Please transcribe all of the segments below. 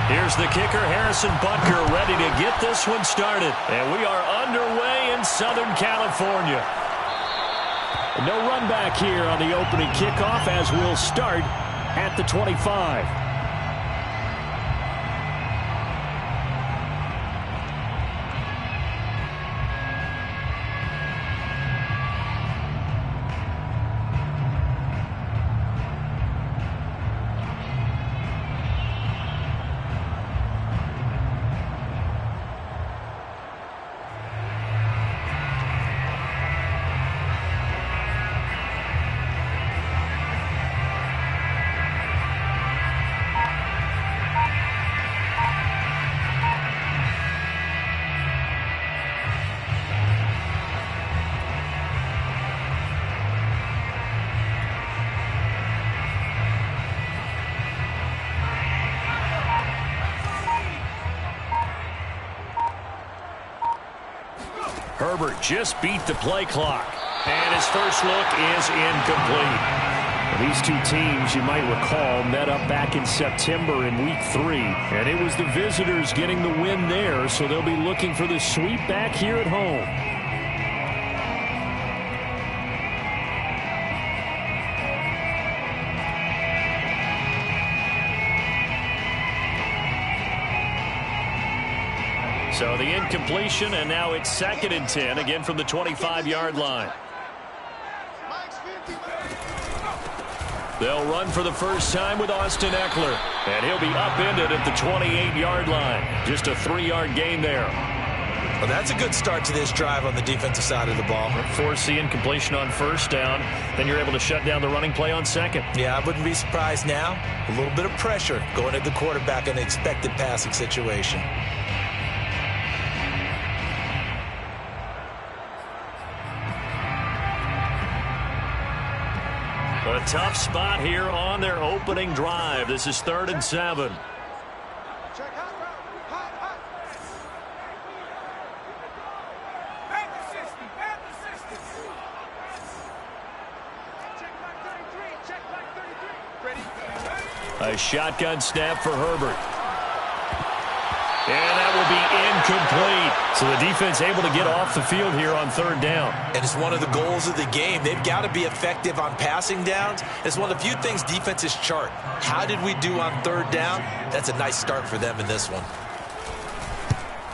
Here's the kicker, Harrison Butker, ready to get this one started. And we are underway in Southern California. No run back here on the opening kickoff as we'll start at the 25. Herbert just beat the play clock. And his first look is incomplete. These two teams, you might recall, met up back in September in Week 3. And it was the visitors getting the win there, so they'll be looking for the sweep back here at home. So the incompletion, and now it's 2nd and 10, again from the 25-yard line. They'll run for the first time with Austin Eckler, and he'll be upended at the 28-yard line. Just a 3-yard gain there. Well, that's a good start to this drive on the defensive side of the ball. Force the incompletion on first down, then you're able to shut down the running play on second. Yeah, I wouldn't be surprised now. A little bit of pressure going at the quarterback in an expected passing situation. A tough spot here on their opening drive. This is 3rd and 7. A shotgun snap for Herbert. And that will be incomplete. So the defense able to get off the field here on 3rd down. And it's one of the goals of the game. They've got to be effective on passing downs. It's one of the few things defenses chart. How did we do on 3rd down? That's a nice start for them in this one.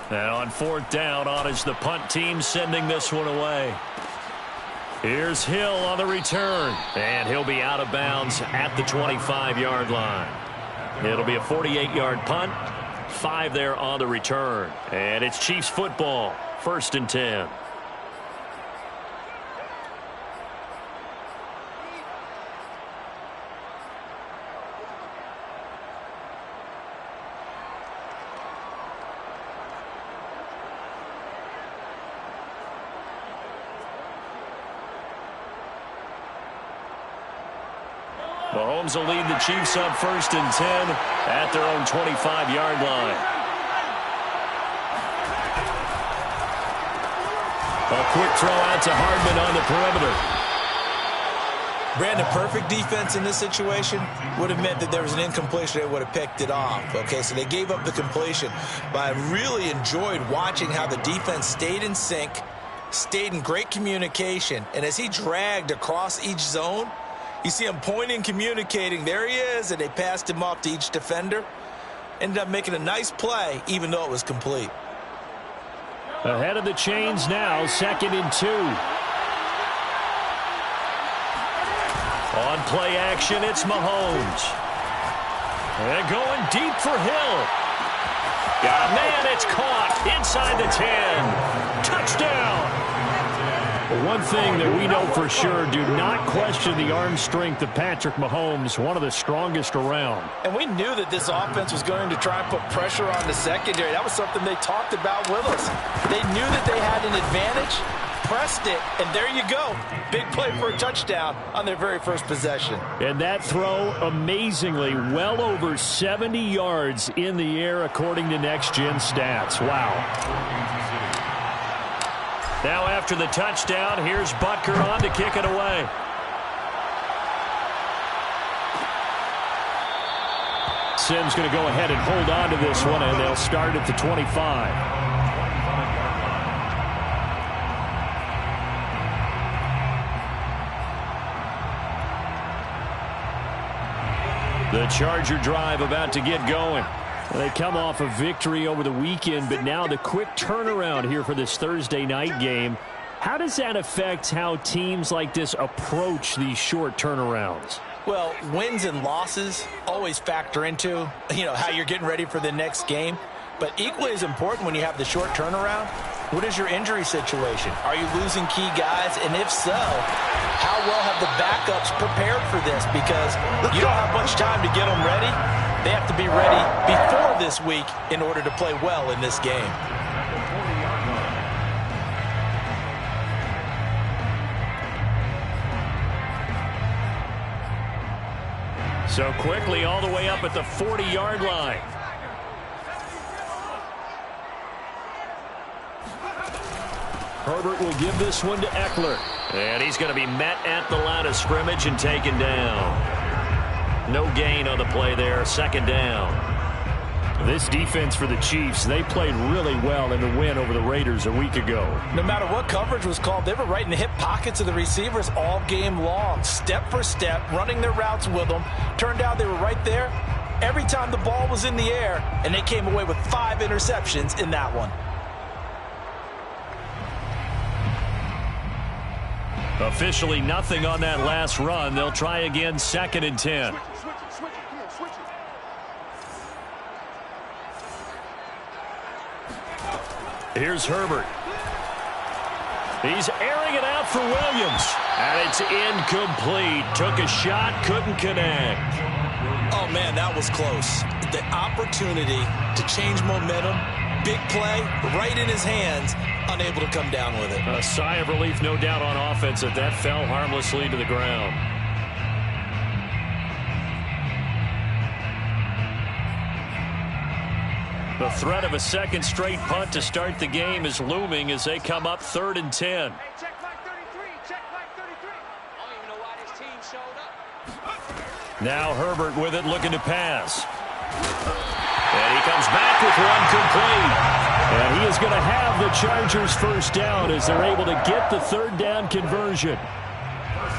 And on 4th down, on is the punt team sending this one away. Here's Hill on the return. And he'll be out of bounds at the 25-yard line. It'll be a 48-yard punt. 5 there on the return. And it's Chiefs football. 1st and 10. Mahomes will lead the Chiefs up 1st and 10 at their own 25-yard line. A quick throw out to Hardman on the perimeter. Brandon, perfect defense in this situation would have meant that there was an incompletion. They would have picked it off. Okay, so they gave up the completion. But I really enjoyed watching how the defense stayed in sync, stayed in great communication, and as he dragged across each zone, you see him pointing, communicating. There he is, and they passed him off to each defender. Ended up making a nice play, even though it was complete. Ahead of the chains now, 2nd and 2. On play action, it's Mahomes. And going deep for Hill. Got a man, it's caught inside the 10. Touchdown. One thing that we know for sure, do not question the arm strength of Patrick Mahomes, one of the strongest around. And we knew that this offense was going to try and put pressure on the secondary. That was something they talked about with us. They knew that they had an advantage, pressed it, and there you go. Big play for a touchdown on their very first possession. And that throw, amazingly, well over 70 yards in the air according to Next Gen Stats. Wow. Now after the touchdown, here's Butker on to kick it away. Simms going to go ahead and hold on to this one, and they'll start at the 25. The Charger drive about to get going. They come off a victory over the weekend, but now the quick turnaround here for this Thursday night game. How does that affect how teams like this approach these short turnarounds? Well, wins and losses always factor into, how you're getting ready for the next game. But equally as important when you have the short turnaround, what is your injury situation? Are you losing key guys? And if so, how well have the backups prepared for this? Because you don't have much time to get them ready. They have to be ready before this week in order to play well in this game. So quickly all the way up at the 40-yard line. Herbert will give this one to Eckler. And he's going to be met at the line of scrimmage and taken down. No gain on the play there. Second down. This defense for the Chiefs, they played really well in the win over the Raiders a week ago. No matter what coverage was called, they were right in the hip pockets of the receivers all game long. Step for step, running their routes with them. Turned out they were right there every time the ball was in the air, and they came away with 5 interceptions in that one. Officially nothing on that last run. They'll try again, 2nd and 10. Here's Herbert. He's airing it out for Williams. And it's incomplete. Took a shot, couldn't connect. Oh, man, that was close. The opportunity to change momentum, big play, right in his hands, unable to come down with it. A sigh of relief, no doubt, on offense that fell harmlessly to the ground. The threat of a second straight punt to start the game is looming as they come up 3rd and 10. Hey, check flag 33. Check flag 33. I don't even know why this team showed up. Now Herbert with it, looking to pass. And he comes back with one complete. And he is going to have the Chargers first down as they're able to get the 3rd down conversion.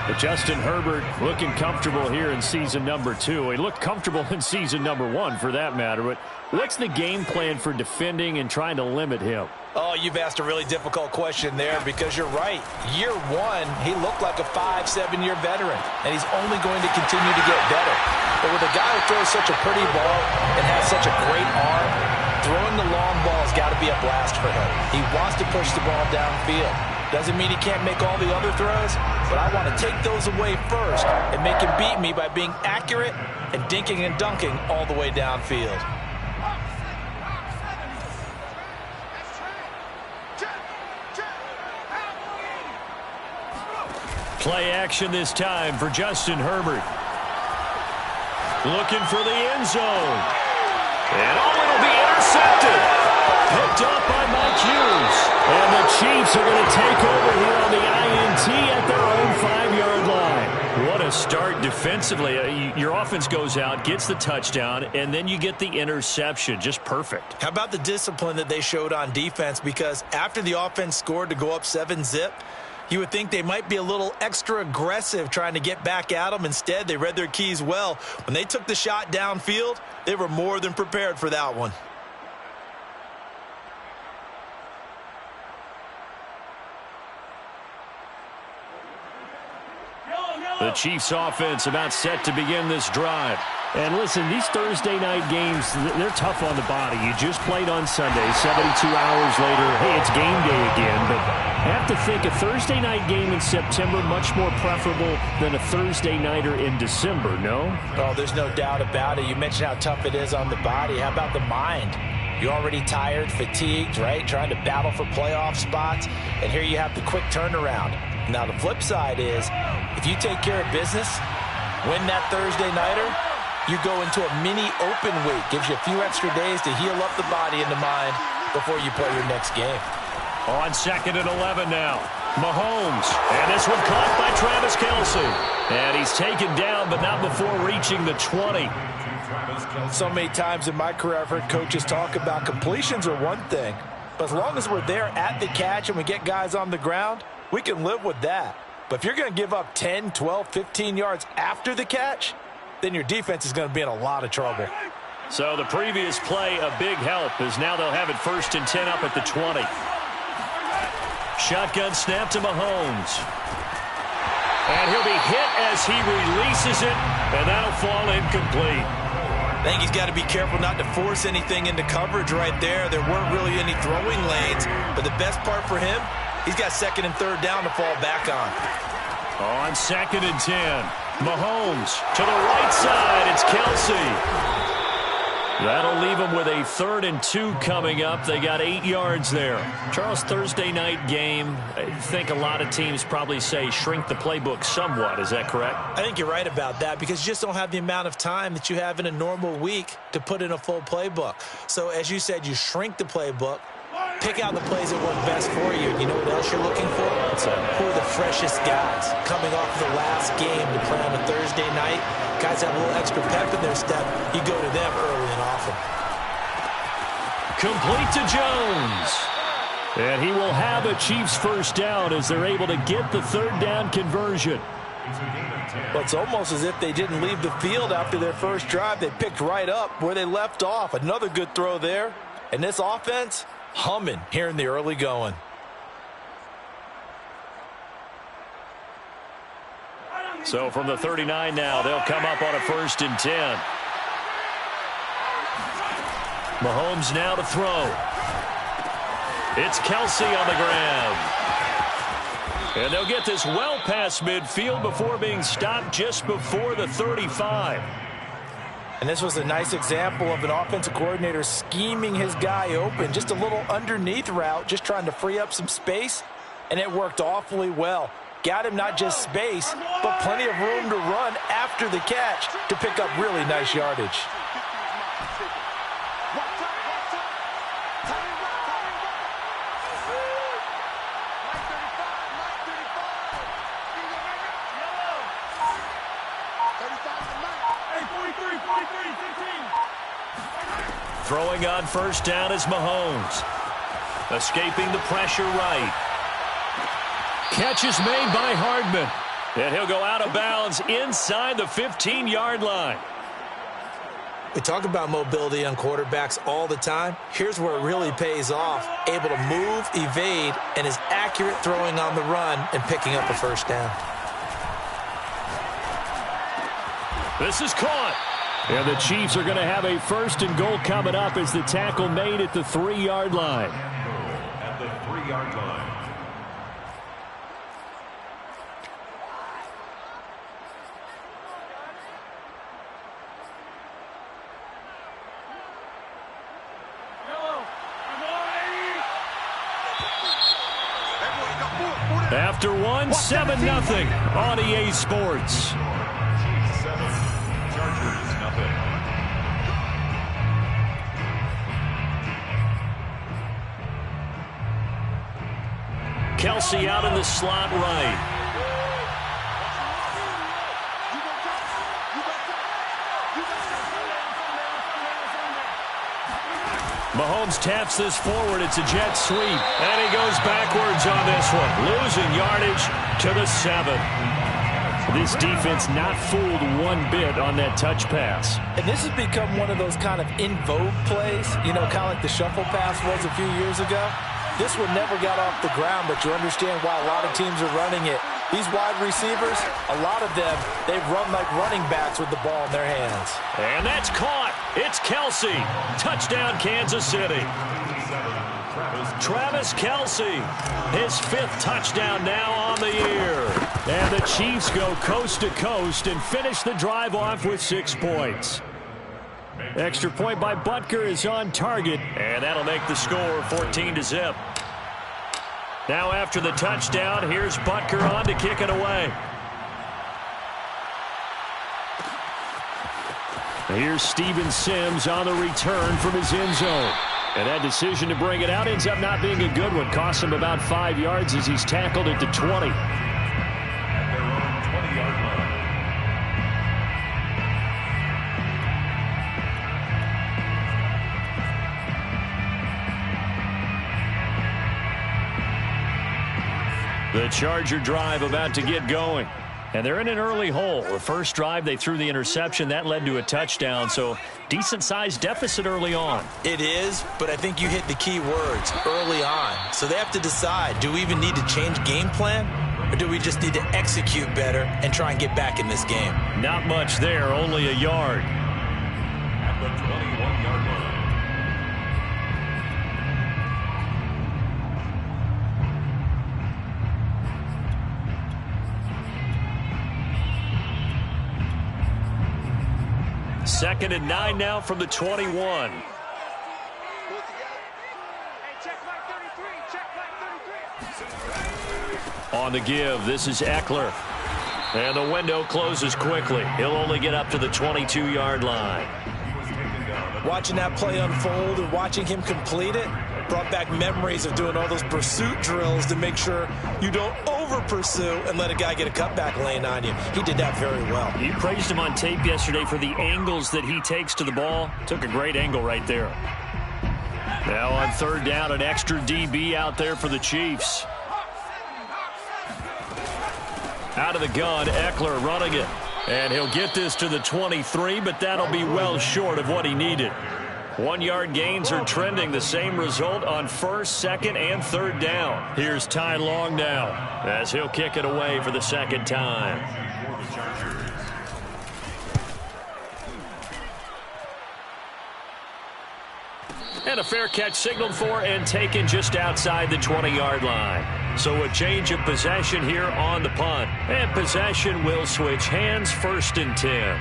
But Justin Herbert looking comfortable here in season number 2. He looked comfortable in season number 1 for that matter. But what's the game plan for defending and trying to limit him? Oh, you've asked a really difficult question there because you're right. Year 1, he looked like a 5-7-year veteran, and he's only going to continue to get better. But with a guy who throws such a pretty ball and has such a great arm, throwing the long ball has got to be a blast for him. He wants to push the ball downfield. Doesn't mean he can't make all the other throws, but I want to take those away first and make him beat me by being accurate and dinking and dunking all the way downfield. Play action this time for Justin Herbert. Looking for the end zone. And it'll be intercepted. Picked up by Mike Hughes. And the Chiefs are going to take over here on the INT at their own 5-yard line. What a start defensively. Your offense goes out, gets the touchdown, and then you get the interception. Just perfect. How about the discipline that they showed on defense? Because after the offense scored to go up 7-zip, you would think they might be a little extra aggressive trying to get back at them. Instead, they read their keys well. When they took the shot downfield, they were more than prepared for that one. The Chiefs offense about set to begin this drive. And listen, these Thursday night games, they're tough on the body. You just played on Sunday, 72 hours later, hey, it's game day again. But I have to think a Thursday night game in September much more preferable than a Thursday nighter in December, no? Oh, there's no doubt about it. You mentioned how tough it is on the body. How about the mind? You're already tired, fatigued, right? Trying to battle for playoff spots. And here you have the quick turnaround. Now, the flip side is, if you take care of business, win that Thursday nighter, you go into a mini open week. Gives you a few extra days to heal up the body and the mind before you play your next game. On 2nd and 11 now. Mahomes. And this one caught by Travis Kelce. Kelsey. And he's taken down, but not before reaching the 20. So many times in my career I've heard coaches talk about completions are one thing, but as long as we're there at the catch and we get guys on the ground, we can live with that. But if you're going to give up 10, 12, 15 yards after the catch, then your defense is going to be in a lot of trouble. So the previous play, a big help, as now they'll have it 1st and 10 up at the 20. Shotgun snap to Mahomes. And he'll be hit as he releases it, and that'll fall incomplete. I think he's got to be careful not to force anything into coverage right there. There weren't really any throwing lanes, but the best part for him, he's got 2nd and 3rd down to fall back on. On 2nd and 10, Mahomes to the right side. It's Kelsey. That'll leave them with a 3rd and 2 coming up. They got 8 yards there. Charles, Thursday night game, I think a lot of teams probably say shrink the playbook somewhat. Is that correct? I think you're right about that because you just don't have the amount of time that you have in a normal week to put in a full playbook. So as you said, you shrink the playbook, pick out the plays that work best for you. You know what else you're looking for? Who are the freshest guys coming off the last game to play on a Thursday night? Guys have a little extra pep in their step. You go to them early and often. Complete to Jones. And he will have a Chiefs 1st down as they're able to get the 3rd down conversion. Well, it's almost as if they didn't leave the field after their first drive. They picked right up where they left off. Another good throw there. And this offense, humming here in the early going. So from the 39 now, they'll come up on a 1st and 10. Mahomes now to throw. It's Kelsey on the ground. And they'll get this well past midfield before being stopped just before the 35. And this was a nice example of an offensive coordinator scheming his guy open. Just a little underneath route, just trying to free up some space. And it worked awfully well. Got him not just space, but plenty of room to run after the catch to pick up really nice yardage. Throwing on 1st down is Mahomes. Escaping the pressure right. Catch is made by Hardman. And he'll go out of bounds inside the 15-yard line. We talk about mobility on quarterbacks all the time. Here's where it really pays off. Able to move, evade, and is accurate throwing on the run and picking up a 1st down. This is caught. And the Chiefs are going to have a 1st and goal coming up as the tackle made at the 3-yard line. At the 3-yard line. After 1, 7-0 on EA Sports. Chiefs 7, Chargers nothing. Kelsey out in the slot right. Mahomes taps this forward. It's a jet sweep. And he goes backwards on this one. Losing yardage to the 7. This defense not fooled one bit on that touch pass. And this has become one of those kind of in vogue plays, you know, kind of like the shuffle pass was a few years ago. This one never got off the ground, but you understand why a lot of teams are running it. These wide receivers, a lot of them, they run like running backs with the ball in their hands. And that's caught. It's Kelsey. Touchdown, Kansas City. Travis Kelsey, his 5th touchdown now on the year. And the Chiefs go coast to coast and finish the drive off with 6 points. Extra point by Butker is on target, and that'll make the score 14-0. Now after the touchdown, here's Butker on to kick it away. Here's Steven Sims on the return from his end zone. And that decision to bring it out ends up not being a good one. Costs him about 5 yards as he's tackled at the 20. At their own 20-yard The Charger drive about to get going. And they're in an early hole. The first drive, they threw the interception. That led to a touchdown, so decent-sized deficit early on. It is, but I think you hit the key words, early on. So they have to decide, do we even need to change game plan, or do we just need to execute better and try and get back in this game? Not much there, only a yard. At the 21-yard line. Second and 9 now from the 21. Hey, check like 33. Check like 33. On the give, this is Eckler. And the window closes quickly. He'll only get up to the 22-yard line. Watching that play unfold and watching him complete it brought back memories of doing all those pursuit drills to make sure you don't over-pursue and let a guy get a cutback lane on you. He did that very well. You praised him on tape yesterday for the angles that he takes to the ball. Took a great angle right there. Now on third down, an extra DB out there for the Chiefs. Out of the gun, Eckler running it. And he'll get this to the 23, but that'll be well short of what he needed. 1-yard gains are trending. The same result on first, second, and third down. Here's Ty Long now as he'll kick it away for the second time. And a fair catch signaled for and taken just outside the 20-yard line. So a change of possession here on the punt. And possession will switch hands, first and 10.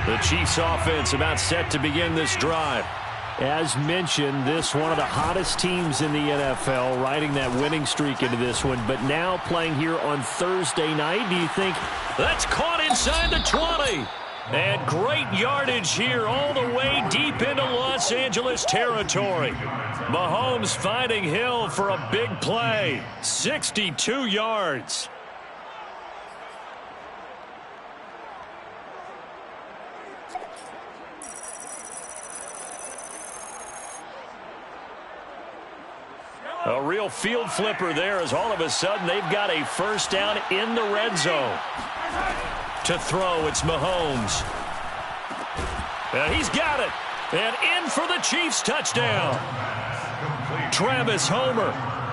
The Chiefs offense about set to begin this drive. As mentioned, this one of the hottest teams in the NFL, riding that winning streak into this one, but now playing here on Thursday night. Do you think that's caught inside the 20? And great yardage here all the way deep into Los Angeles territory. Mahomes finding Hill for a big play. 62 yards. A real field flipper there as all of a sudden they've got a first down in the red zone. To throw, it's Mahomes. And he's got it. And in for the Chiefs touchdown. Travis Homer,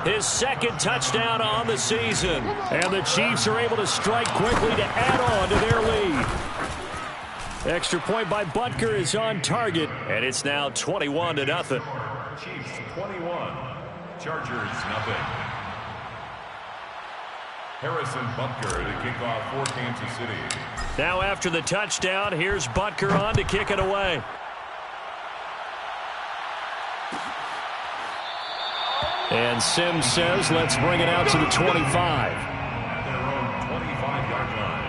his second touchdown on the season. And the Chiefs are able to strike quickly to add on to their lead. Extra point by Butker is on target. And it's now 21-0. Chiefs 21. Chargers, nothing. Harrison Butker to kick off for Kansas City. Now after the touchdown, here's Butker on to kick it away. And Sims says, let's bring it out to the 25. At their own 25-yard line.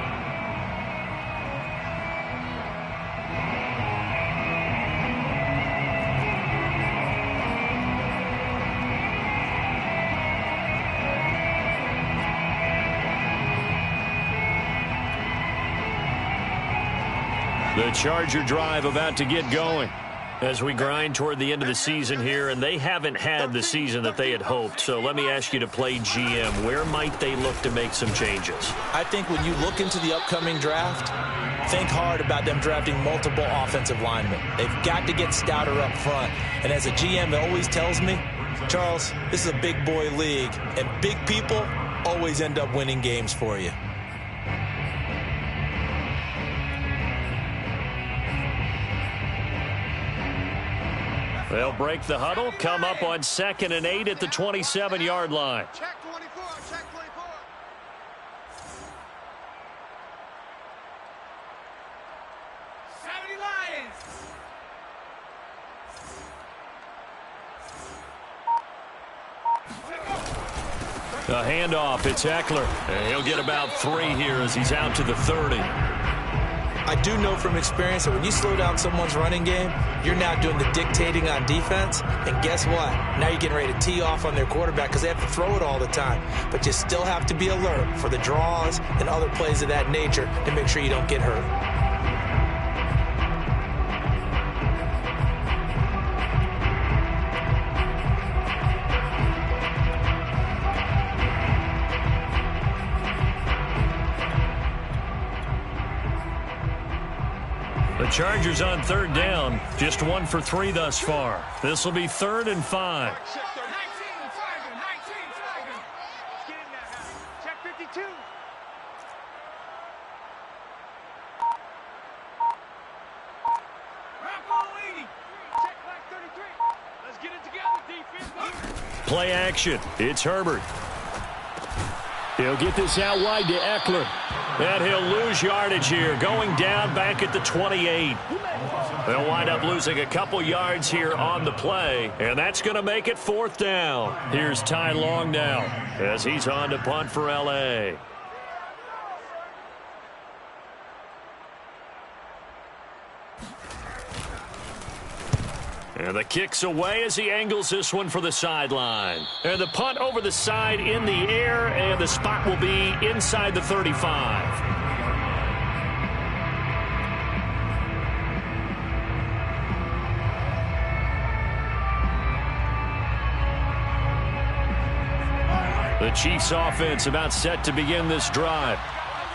The Charger drive about to get going as we grind toward the end of the season here, and they haven't had the season that they had hoped. So let me ask you to play GM. Where might they look to make some changes? I think when you look into the upcoming draft, think hard about them drafting multiple offensive linemen. They've got to get stouter up front. And as a GM, it always tells me, Charles, this is a big boy league, and big people always end up winning games for you. They'll break the huddle, come up on 2nd and 8 at the 27-yard line. Check 24. Check 24. A handoff, it's Eckler. And he'll get about 3 here as he's out to the 30. I do know from experience that when you slow down someone's running game, you're now doing the dictating on defense. And guess what? Now you're getting ready to tee off on their quarterback because they have to throw it all the time. But you still have to be alert for the draws and other plays of that nature to make sure you don't get hurt. The Chargers on third down, just 1 for 3 thus far. This will be 3rd and 5. Check 52. Check back 33. Let's get it together, defense. Play action. It's Herbert. He'll get this out wide to Eckler. And he'll lose yardage here, going down back at the 28. They'll wind up losing a couple yards here on the play, and that's going to make it 4th down. Here's Ty Long now as he's on to punt for L.A. And the kick's away as he angles this one for the sideline. And the punt over the side in the air, and the spot will be inside the 35. The Chiefs offense about set to begin this drive.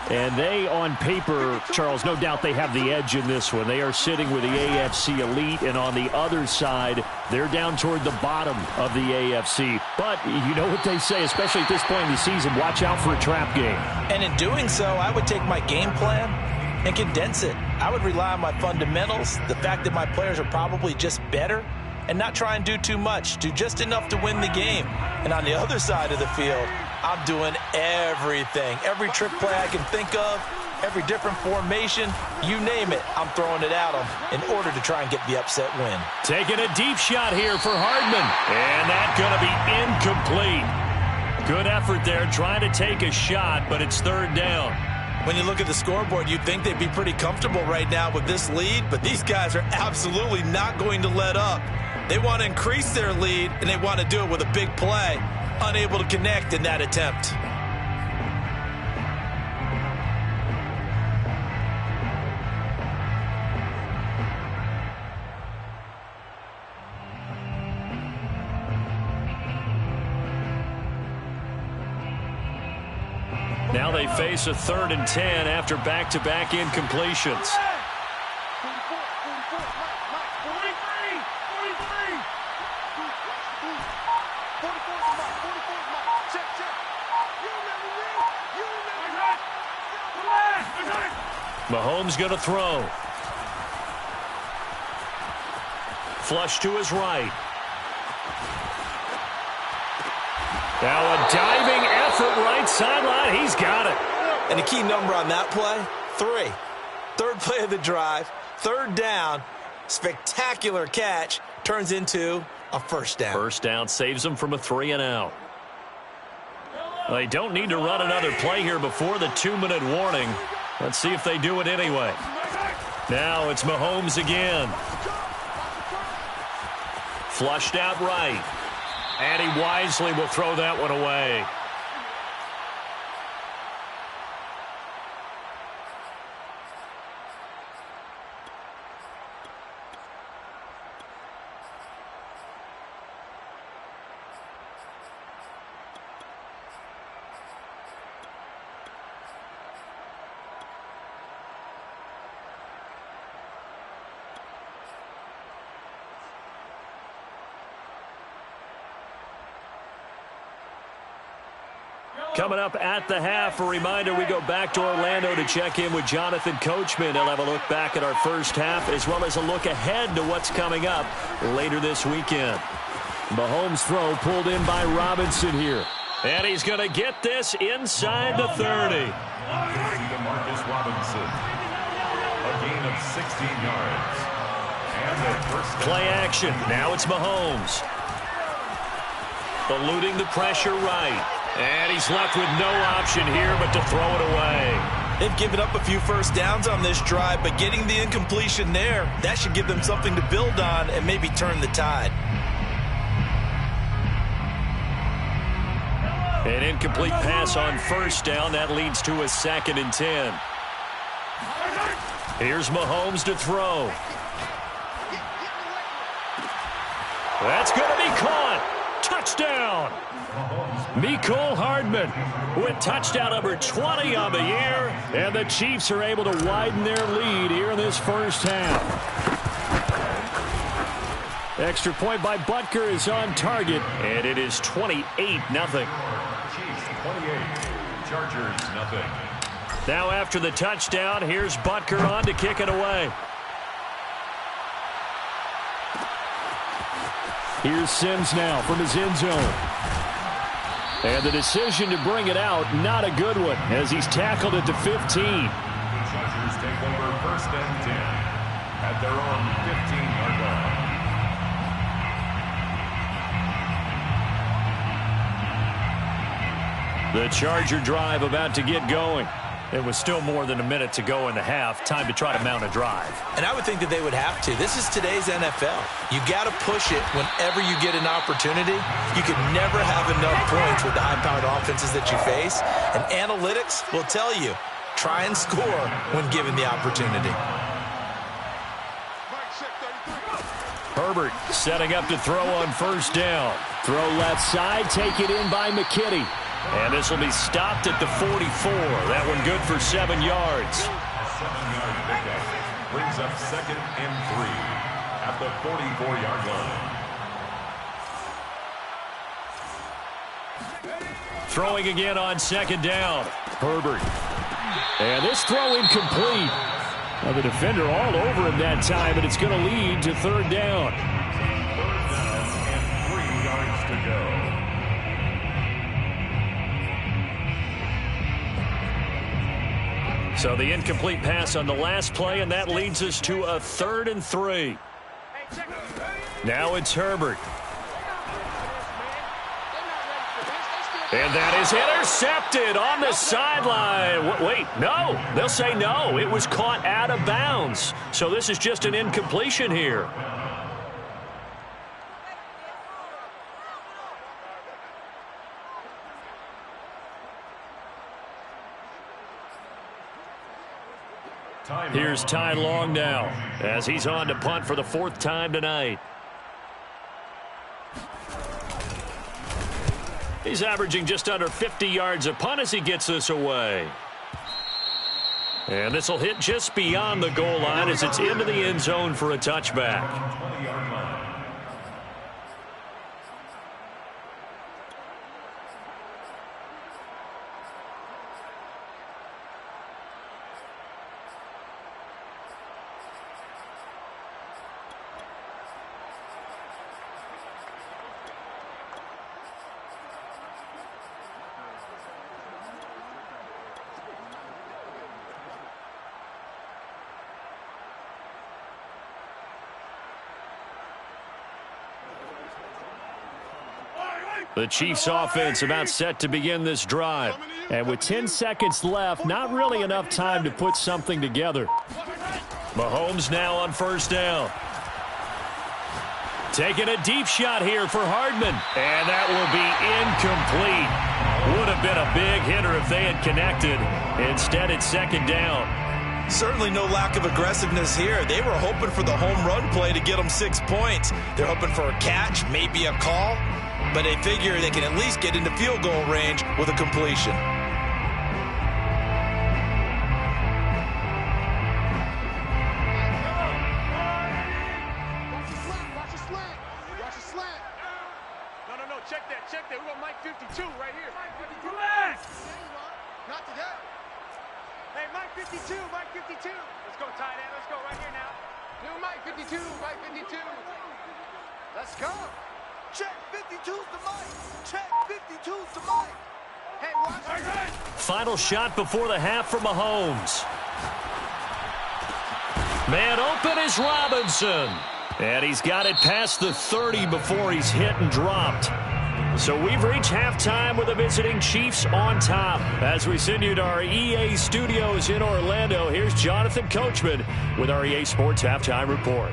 And they, on paper, Charles, no doubt they have the edge in this one. They are sitting with the AFC elite, and on the other side, they're down toward the bottom of the AFC. But you know what they say, especially at this point in the season, watch out for a trap game. And in doing so, I would take my game plan and condense it. I would rely on my fundamentals, the fact that my players are probably just better, and not try and do too much, do just enough to win the game. And on the other side of the field, I'm doing everything. Every trick play I can think of, every different formation, you name it, I'm throwing it at them in order to try and get the upset win. Taking a deep shot here for Hardman. And that's going to be incomplete. Good effort there trying to take a shot, but it's 3rd down. When you look at the scoreboard, you'd think they'd be pretty comfortable right now with this lead, but these guys are absolutely not going to let up. They want to increase their lead, and they want to do it with a big play. Unable to connect in that attempt. Now they face a 3rd and 10 after back-to-back incompletions. Mahomes going to throw. Flush to his right. Now a diving effort right sideline. He's got it. And the key number on that play, 3. 3rd play of the drive, 3rd down, spectacular catch, turns into a 1st down. 1st down saves them from a 3-and-out. They don't need to run another play here before the 2-minute warning. Let's see if they do it anyway. Now it's Mahomes again. Flushed out right. And he wisely will throw that one away. Coming up at the half, a reminder, we go back to Orlando to check in with Jonathan Coachman. He'll have a look back at our first half as well as a look ahead to what's coming up later this weekend. Mahomes' throw pulled in by Robinson here. And he's going to get this inside the 30. Marcus Robinson. A gain of 16 yards. And the first down. Play action. Now it's Mahomes. Eluding the pressure right. And he's left with no option here but to throw it away. They've given up a few first downs on this drive, but getting the incompletion there, that should give them something to build on and maybe turn the tide. An incomplete pass on first down. That leads to a 2nd and 10. Here's Mahomes to throw. That's going to be caught. Touchdown. Mecole Hardman with touchdown number 20 on the year. And the Chiefs are able to widen their lead here in this first half. Extra point by Butker is on target. And it is 28-0. Chiefs 28, Chargers nothing. Now after the touchdown, here's Butker on to kick it away. Here's Sims now from his end zone. And the decision to bring it out, not a good one, as he's tackled at the 15. The Chargers take over 1st and 10 at their own 15-yard line. The Charger drive about to get going. It was still more than a minute to go in the half. Time to try to mount a drive. And I would think that they would have to. This is today's NFL. You got to push it whenever you get an opportunity. You can never have enough points with the high-powered offenses that you face. And analytics will tell you, try and score when given the opportunity. Herbert setting up to throw on first down. Throw left side, take it in by McKinney. And this will be stopped at the 44. That one good for 7 yards. A 7-yard pickup brings up 2nd and 3 at the 44-yard line. Throwing again on 2nd down. Herbert. And this throw incomplete. Now the defender all over him that time, and it's going to lead to 3rd down. 3rd down and 3 yards to go. So the incomplete pass on the last play, and that leads us to a 3rd and 3. Now it's Herbert. And that is intercepted on the sideline. Wait, no. They'll say no. It was caught out of bounds. So this is just an incompletion here. Here's Ty Long now as he's on to punt for the 4th time tonight. He's averaging just under 50 yards a punt as he gets this away. And this will hit just beyond the goal line as it's into the end zone for a touchback. 20-yard line. The Chiefs offense about set to begin this drive. And with 10 seconds left, not really enough time to put something together. Mahomes now on first down. Taking a deep shot here for Hardman. And that will be incomplete. Would have been a big hitter if they had connected. Instead, it's 2nd down. Certainly no lack of aggressiveness here. They were hoping for the home run play to get them 6 points. They're hoping for a catch, maybe a call. But they figure they can at least get into field goal range with a completion. No, check that. We got Mike 52 right here. Not to that. Hey, Mike 52. Let's go, tight end. Let's go right here now. New Mike 52. Let's go. Check 52's to Mike. Check 52's to Mike. Hey, watch it. Final shot before the half for Mahomes. Man open is Robinson. And he's got it past the 30 before he's hit and dropped. So we've reached halftime with the visiting Chiefs on top. As we send you to our EA studios in Orlando, here's Jonathan Coachman with our EA Sports Halftime Report.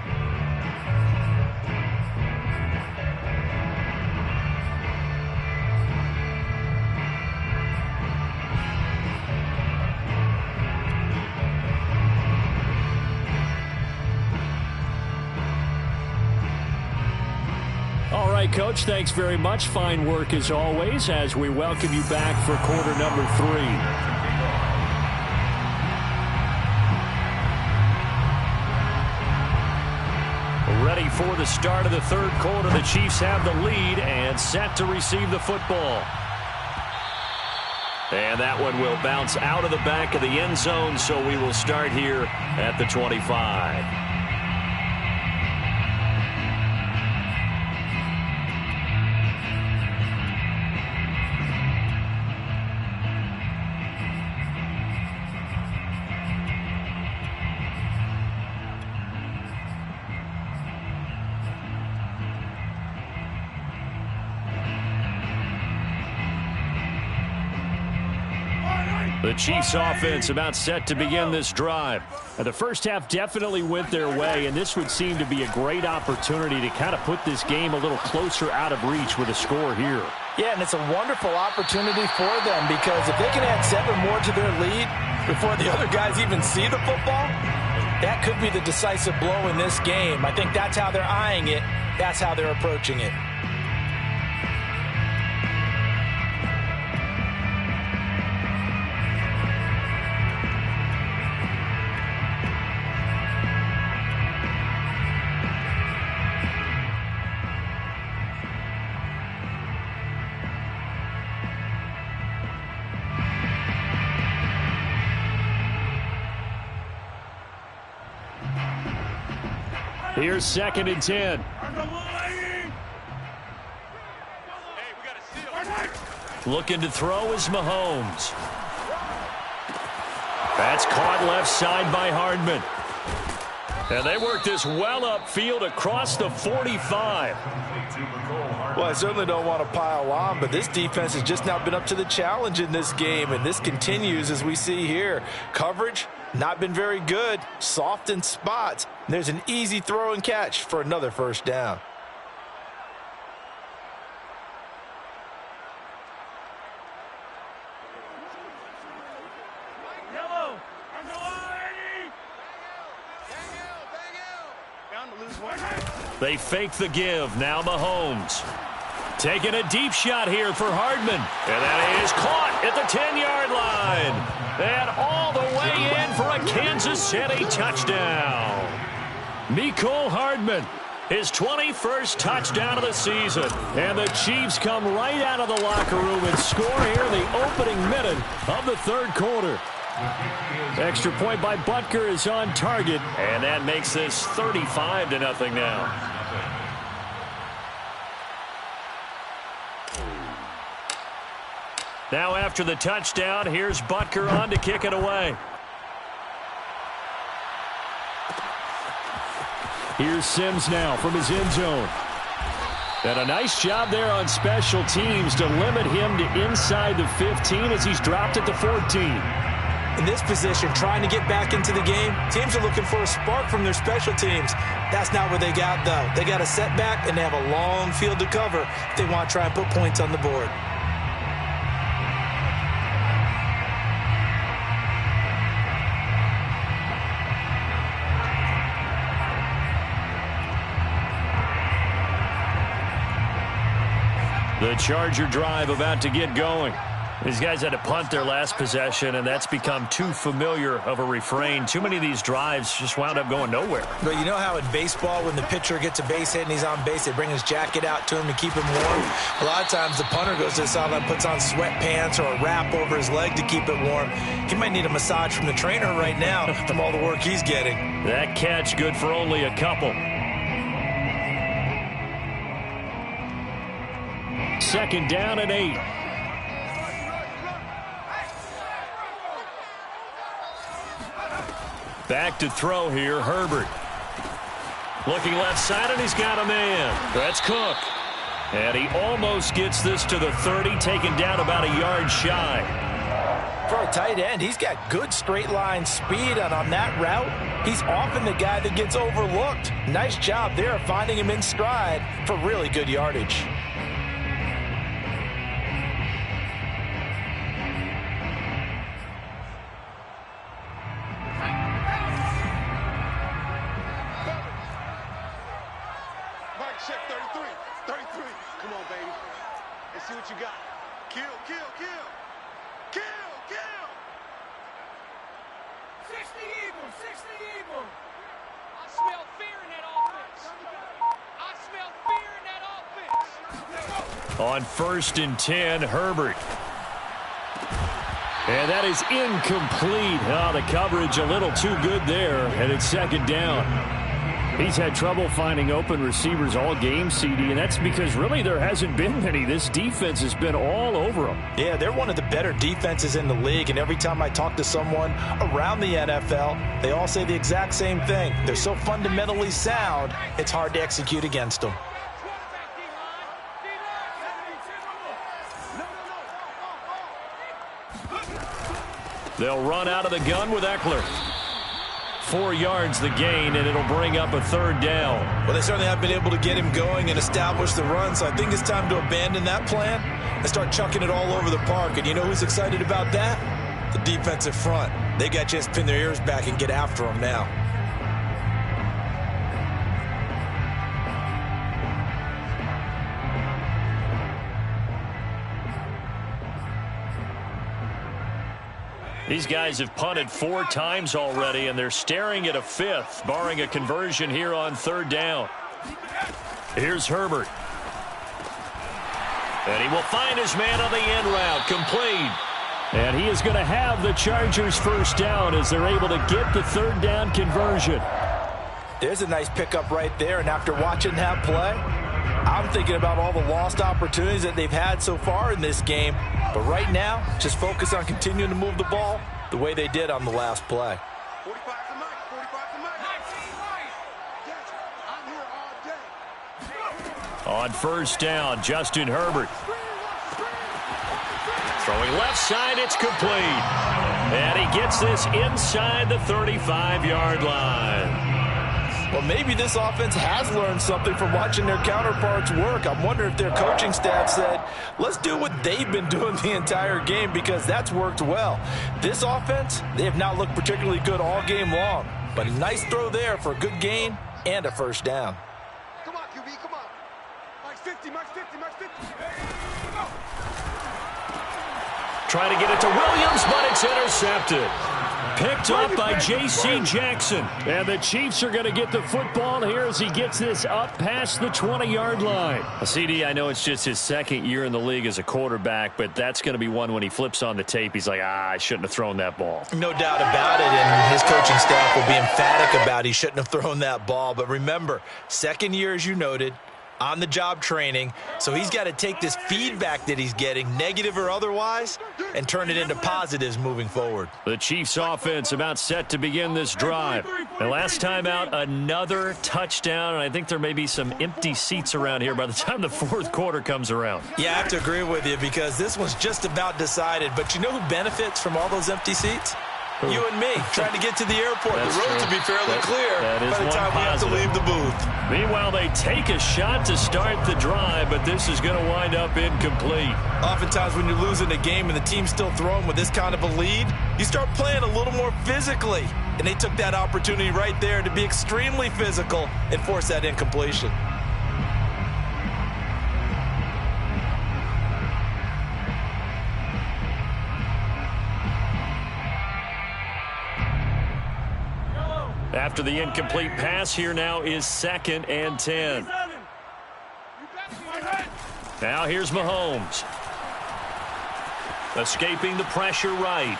All right, Coach, thanks very much. Fine work as always as we welcome you back for quarter number 3. Ready for the start of the third quarter. The Chiefs have the lead and set to receive the football. And that one will bounce out of the back of the end zone, so we will start here at the 25. The Chiefs offense about set to begin this drive. The first half definitely went their way, and this would seem to be a great opportunity to kind of put this game a little closer out of reach with a score here. Yeah, and it's a wonderful opportunity for them because if they can add 7 more to their lead before the other guys even see the football, that could be the decisive blow in this game. I think that's how they're eyeing it. That's how they're approaching it. Here's 2nd and 10. Looking to throw is Mahomes. That's caught left side by Hardman. And they work this well upfield across the 45. Well, I certainly don't want to pile on, but this defense has just now been up to the challenge in this game, and this continues as we see here. Coverage, not been very good, soft in spots. There's an easy throw and catch for another first down. They fake the give. Now Mahomes. Taking a deep shot here for Hardman. And that is caught at the 10-yard line. And all the way in for a Kansas City touchdown. Mecole Hardman, his 21st touchdown of the season. And the Chiefs come right out of the locker room and score here in the opening minute of the third quarter. Extra point by Butker is on target, and that makes this 35-0 now. Now after the touchdown, here's Butker on to kick it away. Here's Sims now from his end zone. And a nice job there on special teams to limit him to inside the 15 as he's dropped at the 14. In this position, trying to get back into the game, teams are looking for a spark from their special teams. That's not what they got, though. They got a setback, and they have a long field to cover if they want to try and put points on the board. The Charger drive about to get going. These guys had to punt their last possession, and that's become too familiar of a refrain. Too many of these drives just wound up going nowhere. But you know how in baseball, when the pitcher gets a base hit and he's on base, they bring his jacket out to him to keep him warm? A lot of times the punter goes to the sideline, puts on sweatpants or a wrap over his leg to keep it warm. He might need a massage from the trainer right now from all the work he's getting. That catch good for only a couple. 2nd down and 8. Back to throw here, Herbert. Looking left side, and he's got a man. That's Cook. And he almost gets this to the 30, taken down about a yard shy. For a tight end, he's got good straight line speed, and on that route, he's often the guy that gets overlooked. Nice job there of finding him in stride for really good yardage. Check 33. 33. Come on, baby. Let's see what you got. Kill, kill, kill. Kill, kill. 60 Eagles, 60 Eagles. I smell fear in that offense. I smell fear in that offense. On 1st and 10, Herbert. And that is incomplete. Oh, the coverage a little too good there, and it's 2nd down. He's had trouble finding open receivers all game, CD, and that's because really there hasn't been many. This defense has been all over him. Yeah, they're one of the better defenses in the league, and every time I talk to someone around the NFL, they all say the exact same thing. They're so fundamentally sound, it's hard to execute against them. They'll run out of the gun with Eckler. 4 yards the gain, and it'll bring up a 3rd down. Well, they certainly have been able to get him going and establish the run, so I think it's time to abandon that plan and start chucking it all over the park. And you know who's excited about that? The defensive front. They got a chance to pin their ears back and get after him now. These guys have punted 4 times already, and they're staring at a 5th, barring a conversion here on 3rd down. Here's Herbert. And he will find his man on the end route, complete. And he is going to have the Chargers' 1st down as they're able to get the 3rd down conversion. There's a nice pickup right there, and after watching that play, I'm thinking about all the lost opportunities that they've had so far in this game. But right now, just focus on continuing to move the ball the way they did on the last play. 45 to Mike. 45 to Mike. Yes, I'm here all day. On 1st down, Justin Herbert. Throwing left side, it's complete. And he gets this inside the 35-yard line. Well, maybe this offense has learned something from watching their counterparts work. I'm wondering if their coaching staff said, let's do what they've been doing the entire game, because that's worked well. This offense, they have not looked particularly good all game long. But a nice throw there for a good gain and a 1st down. Come on, QB, come on. Mike's 50, Mike's 50, Mike's 50. Trying to get it to Williams, but it's intercepted. Picked up by J.C. Jackson. And the Chiefs are going to get the football here as he gets this up past the 20-yard line. CD, I know it's just his 2nd year in the league as a quarterback, but that's going to be one when he flips on the tape, he's like, I shouldn't have thrown that ball. No doubt about it, and his coaching staff will be emphatic about he shouldn't have thrown that ball. But remember, 2nd year, as you noted, on-the-job training, so he's got to take this feedback that he's getting, negative or otherwise, and turn it into positives moving forward. The Chiefs offense about set to begin this drive. And last time out, another touchdown, and I think there may be some empty seats around here by the time the 4th quarter comes around. Yeah, I have to agree with you, because this one's just about decided. But you know who benefits from all those empty seats? You and me, trying to get to the airport. That's the roads true. will be fairly clear is by the time we have to leave the booth. Meanwhile, they take a shot to start the drive, but this is going to wind up incomplete. Oftentimes when you're losing a game and the team's still throwing with this kind of a lead, you start playing a little more physically. And they took that opportunity right there to be extremely physical and force that incompletion. After the incomplete pass, here now is 2nd and 10. Now here's Mahomes. Escaping the pressure right.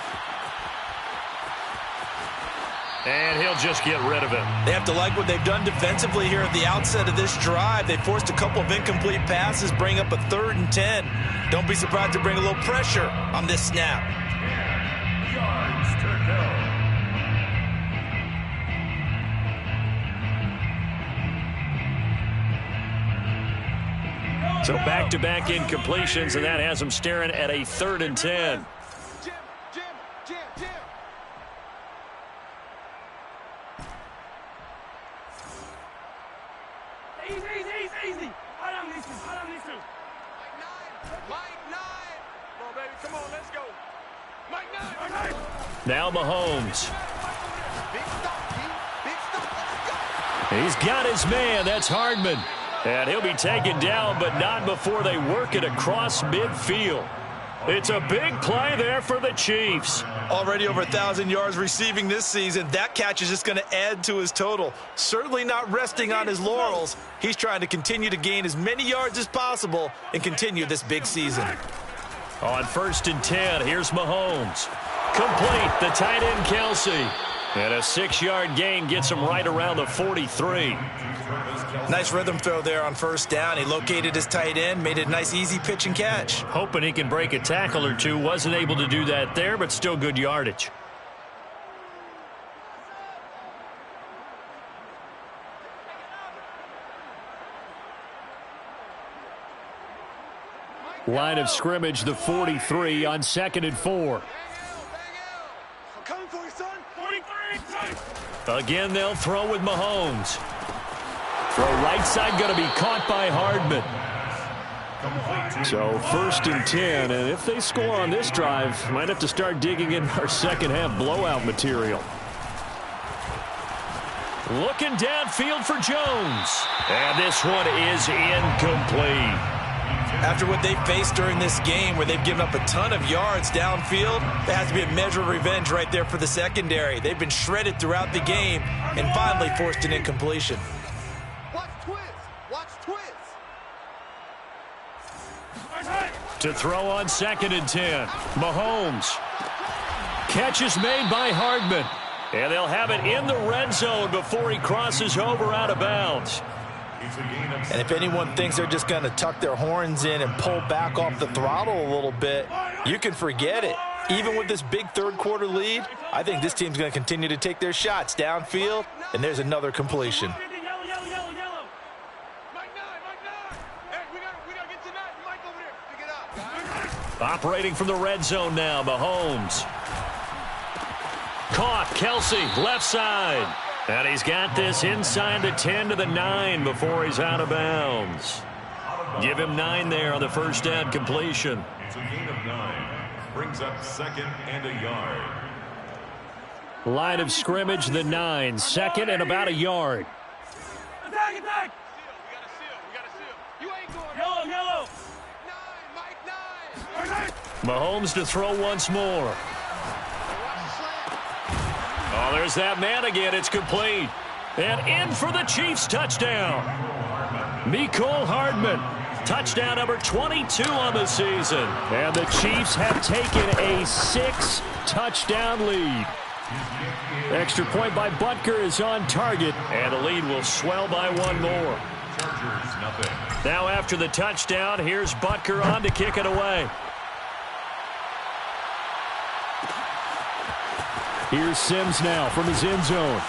And he'll just get rid of it. They have to like what they've done defensively here at the outset of this drive. They forced a couple of incomplete passes, bring up a 3rd and 10. Don't be surprised to bring a little pressure on this snap. 10 yards to go. So back-to-back incompletions, and that has them staring at a 3rd and 10. Easy. Hold on, these two. Mike 9. Come on, baby. Come on, let's go. Mike 9. Now Mahomes. Big stop, let's go. He's got his man. That's Hardman. And he'll be taken down, but not before they work it across midfield. It's a big play there for the Chiefs. Already over 1,000 yards receiving this season. That catch is just going to add to his total. Certainly not resting on his laurels. He's trying to continue to gain as many yards as possible and continue this big season. On 1st and 10, here's Mahomes. Complete, the tight end Kelsey. And a 6-yard gain gets him right around the 43. Nice rhythm throw there on 1st down. He located his tight end, made a nice easy pitch and catch. Hoping he can break a tackle or two. Wasn't able to do that there, but still good yardage. Line of scrimmage, the 43 on 2nd and 4. Coming for you, son. 43. Again, they'll throw with Mahomes. Throw right side, going to be caught by Hardman. So 1st and 10, and if they score on this drive, might have to start digging in our second half blowout material. Looking downfield for Jones. And this one is incomplete. After what they've faced during this game where they've given up a ton of yards downfield, there has to be a measure of revenge right there for the secondary. They've been shredded throughout the game and finally forced an incompletion. Watch twist. To throw on 2nd and 10. Mahomes. Catch is made by Hardman. And they'll have it in the red zone before he crosses over out of bounds. And if anyone thinks they're just going to tuck their horns in and pull back off the throttle a little bit, you can forget it. Even with this big 3rd quarter lead, I think this team's going to continue to take their shots downfield, and there's another completion. Yellow. Mike 9. Hey, we gotta get to 9. Mike over there. Pick it up. Operating from the red zone now, Mahomes. Caught, Kelsey, left side. And he's got this inside the 10 to the 9 before he's out of bounds. Give him 9 there on the 1st down completion. It's a gain of 9. Brings up 2nd and a yard. Line of scrimmage, the 9. 2nd and about a yard. Attack. We gotta seal. You ain't going. Yellow. 9, Mike 9. Mahomes to throw once more. Oh, there's that man again. It's complete. And in for the Chiefs touchdown. Mecole Hardman. Touchdown number 22 on the season. And the Chiefs have taken a 6-touchdown lead. Extra point by Butker is on target. And the lead will swell by 1 more. Chargers, nothing. Now after the touchdown, here's Butker on to kick it away. Here's Sims now from his end zone.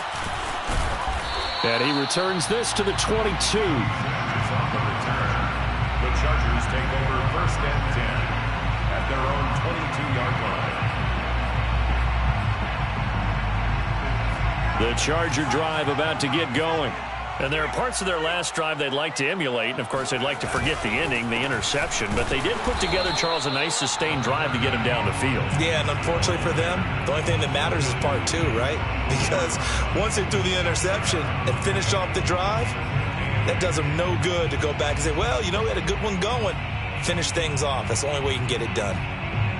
And he returns this to the 22. On the return, the Chargers take over 1st and 10 at their own 22-yard line. The Charger drive about to get going. And there are parts of their last drive they'd like to emulate. And, of course, they'd like to forget the ending, the interception. But they did put together, Charles, a nice sustained drive to get him down the field. Yeah, and unfortunately for them, the only thing that matters is part 2, right? Because once they threw the interception and finished off the drive, that does them no good to go back and say, well, you know, we had a good one going. Finish things off. That's the only way you can get it done.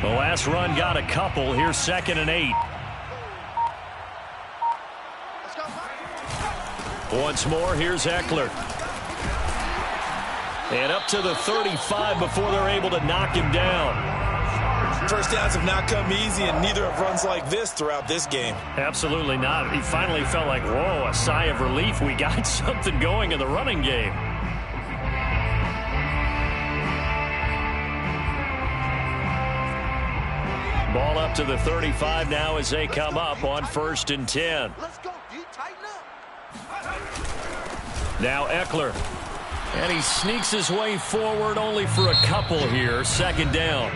The last run got a couple. Here's 2nd and 8. Once more, here's Eckler. And up to the 35 before they're able to knock him down. 1st downs have not come easy, and neither have runs like this throughout this game. Absolutely not. He finally felt like, whoa, a sigh of relief. We got something going in the running game. Ball up to the 35 now as they come up on 1st and 10. Let's go, D. Tighten up. Now Eckler. And he sneaks his way forward only for a couple here. Second down.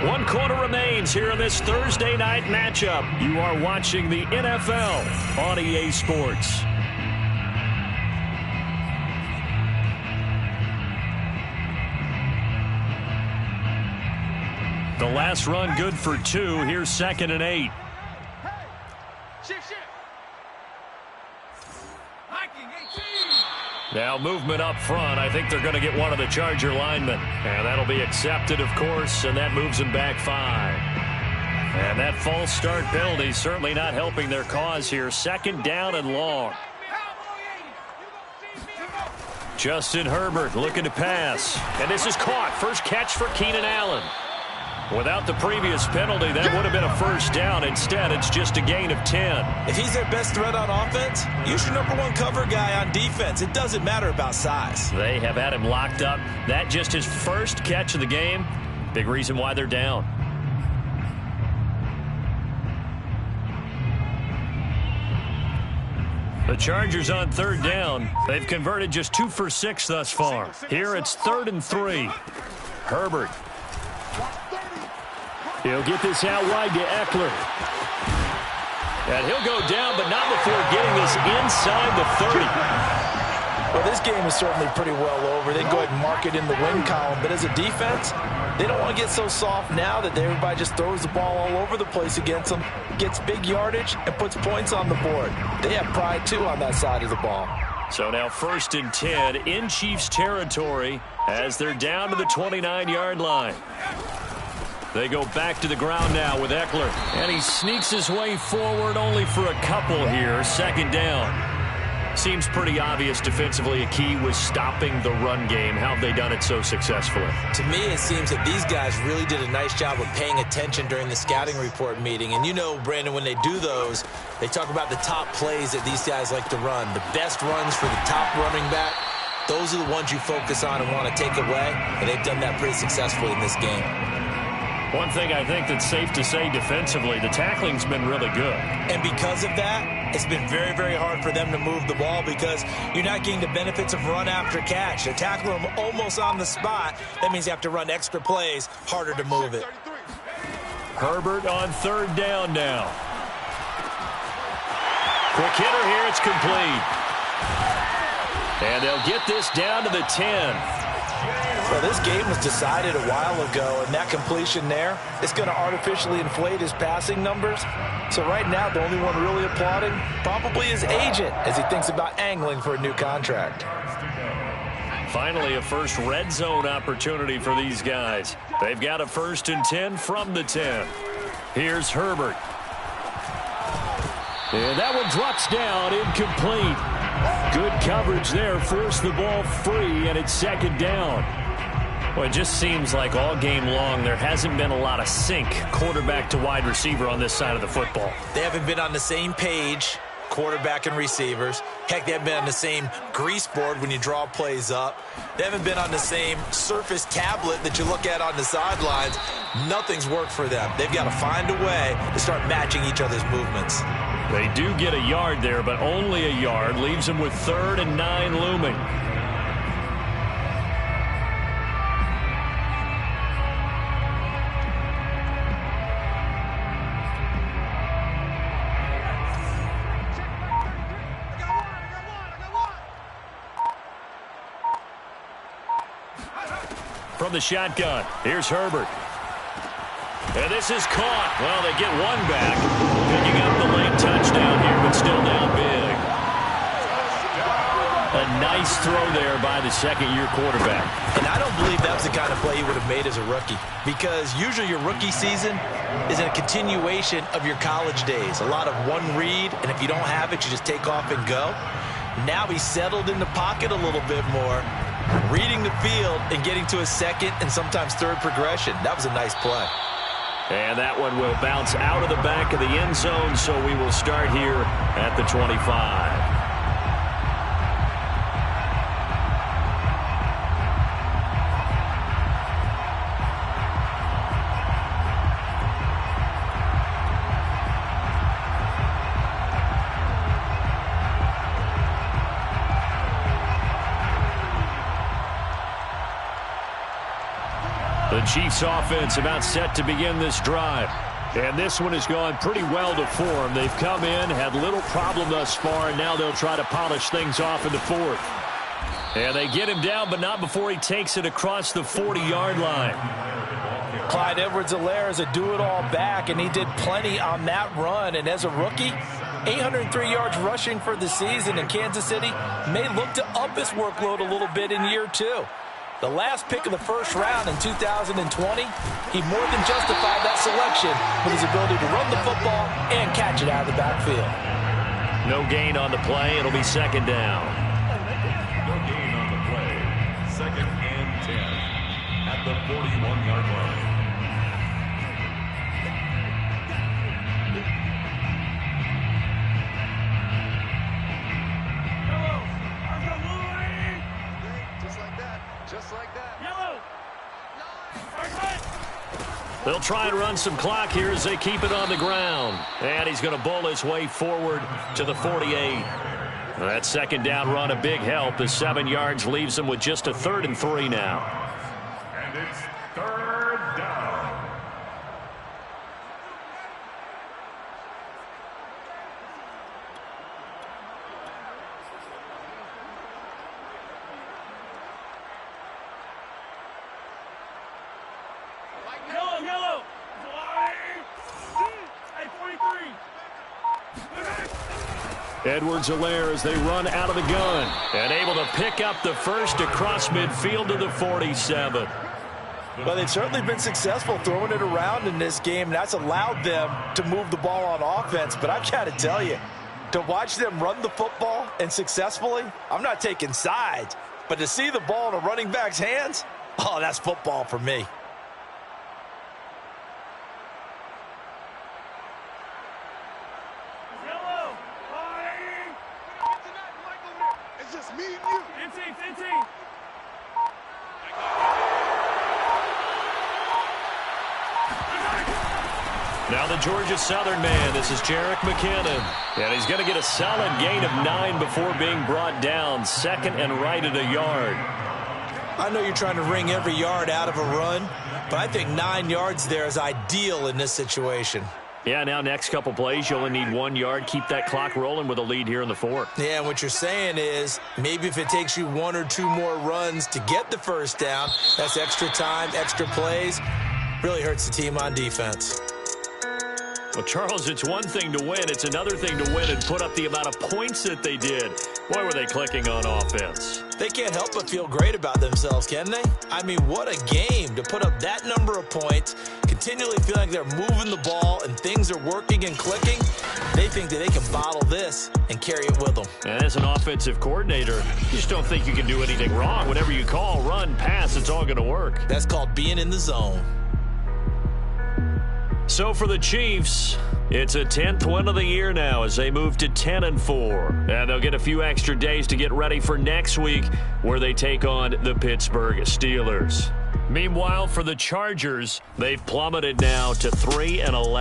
1 quarter remains here in this Thursday night matchup. You are watching the NFL on EA Sports. The last run good for 2. Here's 2nd and 8. Now movement up front. I think they're going to get one of the Charger linemen. And that'll be accepted, of course, and that moves them back 5. And that false start penalty certainly not helping their cause here. 2nd down and long. Justin Herbert looking to pass. And this is caught. First catch for Keenan Allen. Without the previous penalty, that would have been a first down. Instead, it's just a gain of 10. If he's their best threat on offense, use your number 1 cover guy on defense. It doesn't matter about size. They have had him locked up. That just his first catch of the game. Big reason why they're down. The Chargers on 3rd down. They've converted just 2 for 6 thus far. Here it's 3rd and 3. Herbert. He'll get this out wide to Eckler. And he'll go down, but not before getting this inside the 30. Well, this game is certainly pretty well over. They can go ahead and mark it in the win column. But as a defense, they don't want to get so soft now that everybody just throws the ball all over the place against them, gets big yardage, and puts points on the board. They have pride, too, on that side of the ball. So now 1st and 10 in Chiefs territory as they're down to the 29-yard line. They go back to the ground now with Eckler. And he sneaks his way forward only for a couple here. 2nd down. Seems pretty obvious defensively a key was stopping the run game. How have they done it so successfully? To me, it seems that these guys really did a nice job of paying attention during the scouting report meeting. And you know, Brandon, when they do those, they talk about the top plays that these guys like to run. The best runs for the top running back. Those are the ones you focus on and want to take away. And they've done that pretty successfully in this game. One thing I think that's safe to say defensively, the tackling's been really good. And because of that, it's been very, very hard for them to move the ball because you're not getting the benefits of run after catch. They're tackling them almost on the spot. That means you have to run extra plays, harder to move it. Herbert on 3rd down now. Quick hitter here, it's complete. And they'll get this down to the 10. Well, this game was decided a while ago, and that completion there is going to artificially inflate his passing numbers. So right now, the only one really applauding probably his agent as he thinks about angling for a new contract. Finally, a first red zone opportunity for these guys. They've got a 1st and 10 from the 10. Here's Herbert. And that one drops down, incomplete. Good coverage there, forced the ball free, and it's 2nd down. Well, it just seems like all game long there hasn't been a lot of sync quarterback to wide receiver on this side of the football. They haven't been on the same page, quarterback and receivers. Heck, they haven't been on the same grease board when you draw plays up. They haven't been on the same surface tablet that you look at on the sidelines. Nothing's worked for them. They've got to find a way to start matching each other's movements. They do get a yard there, but only a yard. Leaves them with 3rd and 9 looming. From the shotgun, here's Herbert. And this is caught. Well, they get one back. Picking up the late touchdown here, but still down big. A nice throw there by the 2nd-year quarterback. And I don't believe that's the kind of play he would have made as a rookie, because usually your rookie season is a continuation of your college days. A lot of one read, and if you don't have it, you just take off and go. Now he's settled in the pocket a little bit more, reading the field and getting to a 2nd and sometimes 3rd progression. That was a nice play. And that one will bounce out of the back of the end zone, so we will start here at the 25. Chiefs offense about set to begin this drive. And this one has gone pretty well to form. They've come in, had little problem thus far, and now they'll try to polish things off in the fourth. And they get him down, but not before he takes it across the 40-yard line. Clyde Edwards-Helaire is a do-it-all back, and he did plenty on that run. And as a rookie, 803 yards rushing for the season, in Kansas City may look to up his workload a little bit in year two. The last pick of the first round in 2020, he more than justified that selection with his ability to run the football and catch it out of the backfield. No gain on the play. It'll be second down. No gain on the play. Second and 10 at the 41-yard line. Just like that. Yellow. They'll try and run some clock here as they keep it on the ground. And he's going to bowl his way forward to the 48. That second down run a big help. The 7 yards leaves them with just a 3rd and 3 now. And it's 3rd down. Yellow. Hey, 43. Edwards-Helaire as they run out of the gun. And able to pick up the first across midfield to the 47. Well, they've certainly been successful throwing it around in this game. That's allowed them to move the ball on offense. But I've got to tell you, to watch them run the football and successfully, I'm not taking sides. But to see the ball in a running back's hands, oh, that's football for me. Yellow. It's just me and you. 15. Now the Georgia Southern man, this is Jerick McKinnon. And he's going to get a solid gain of 9 before being brought down. Second and right at a yard. I know you're trying to wring every yard out of a run, but I think 9 yards there is ideal in this situation. Yeah, now next couple plays, you only need 1 yard. Keep that clock rolling with a lead here in the fourth. Yeah, and what you're saying is maybe if it takes you 1 or 2 more runs to get the first down, that's extra time, extra plays. Really hurts the team on defense. Well, Charles, it's one thing to win. It's another thing to win and put up the amount of points that they did. Boy, were they clicking on offense. They can't help but feel great about themselves, can they? I mean, what a game to put up that number of points, continually feel like they're moving the ball and things are working and clicking. They think that they can bottle this and carry it with them. And as an offensive coordinator, you just don't think you can do anything wrong. Whatever you call, run, pass, it's all going to work. That's called being in the zone. So for the Chiefs, it's a 10th win of the year now as they move to 10-4. And they'll get a few extra days to get ready for next week where they take on the Pittsburgh Steelers. Meanwhile, for the Chargers, they've plummeted now to 3-11.